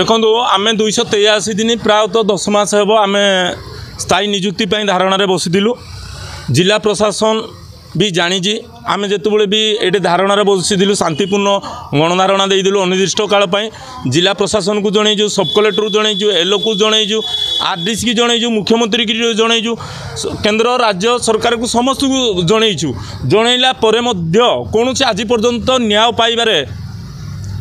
देखो आम 283 दिन प्रायतः 10 मास हे आम स्थायी निजुक्ति धारणा बसीलु। जिला प्रशासन भी जानी आम जो भी ये धारणा बसीलु शांतिपूर्ण गणधारणा देदेलु अनिर्दिष्ट काल जिला प्रशासन को जनईजु, सब कलेक्टर को जनईजु, एलओ को जनईजु, आरडीसी की जनईजु, मुख्यमंत्री की जनईजु, केंद्र राज्य सरकार को समस्त को जनईचु। जनईला कौन से आज पर्यंत न्याय पाइबारे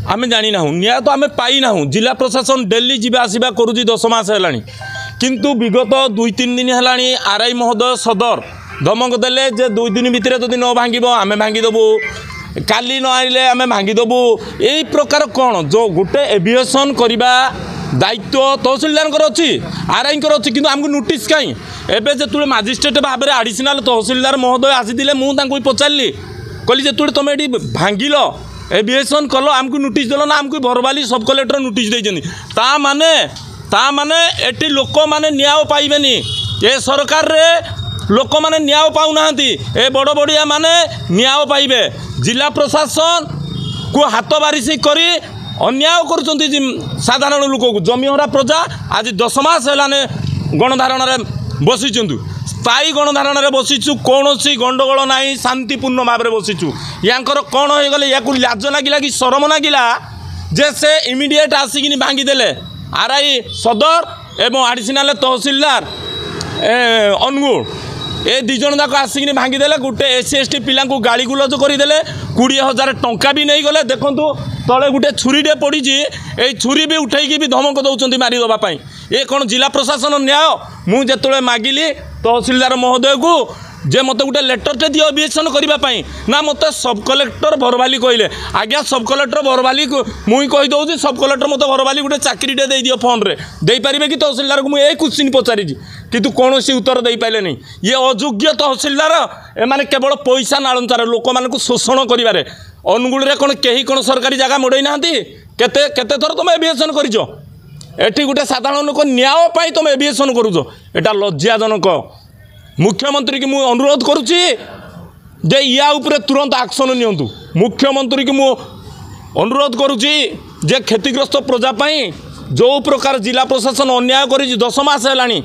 आम जानी ना, न्याय तो आम पाई ना। जिला प्रशासन डेली जीवा आसवा करुँच 10 मास है किंतु विगत 2-3 दिन है आरआई महोदय सदर धमक देले जे 2 दिन भितर जदि न भांग आम भांगीदेबू, काली न आइले आम भांगीदेबू। यही प्रकार कौन जो गोटे एविएशन करवा दायित्व तहसिलदार अच्छी, आरआई अच्छी, किंतु आमको नोटिस कहीं एवं जो मजिस्ट्रेट भाव में आडिशनाल तहसिलदार महोदय आसी मुझे पचारि कहली जो तुम ये भांगिल एविएशन कल आमको नोटिस देल ना, आमको भरवाली सब कलेक्टर नोटिस देते ता माने एटी लोक माने न्याय पाइबेनी। ए सरकार रे लोक माने न्याय पाऊना, ए बड़ बड़िया माने न्याय पाइबे। जिला प्रशासन को हाथ बारिशी करी अन्याय कर साधारण लोक को जमीहरा प्रजा आज 10 मास है गणधारण बसीचु, स्थायी गणधारण बसीचु, कौन सी गंडगोल ना, शांतिपूर्ण भाव में बसीचु। यांकर कौन हो गले या लाज लगिला कि शरम लगिला जे से इमिडिएट आसिक भांगीदेले आरआई सदर एवं आडिशनाल तहसिलदार अनुगुण ए 2 जन जाक आसिक भांगीदेले। गोटे SC ST पिला गाड़ी गुलज करदे 20,000 टंका भी नहीं गले। देखु तले गोटे छुरीटे पड़ी, ये छुरी भी उठेकी भी धमक दौरान मारिदेवाई। ये कौन जिला प्रशासन न्याय? मुझे मागिली तहसिलदार महोदय को जे मत गोटे लेटरटे दियो एविएशन करने ना, मत सब कलेक्टर भरवाली कहले आज्ञा सब कलेक्टर भरवाली को मुई कहीदे सब कलेक्टर मत भरवाली गोटे चाकरीटे दे दियो फोन रे दे पारे कि तहसिलदार को मुझे क्वेश्चन पचारि किंतु कौन उत्तर दे पारे नहीं। ये अयोग्य तहसिलदार एमाने केवल पैसा नालंचार लोक मान शोषण करें। अनुगुल रे कौन कहीं कौन सरकारी जगह मोड़ई ना, केते थर तुम एविएशन कर एटी गोटे साधारण लोक न्याय पाई तुम एविएशन करुच, एटा लज्जाजनक। मुख्यमंत्री की मुझे अनुरोध करुच्ची जे या उपरे तुरंत एक्शन नियंतु। मुख्यमंत्री की मुझे अनुरोध करुच्ची जे क्षतिग्रस्त प्रजापाई जो प्रकार जिला प्रशासन अन्याय कर 10 मास है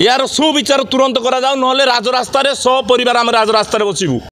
यार सुविचार तुरंत करा जाऊ, नहले राजरास्तार 100 परिवार आम राजरास्तार बसबू।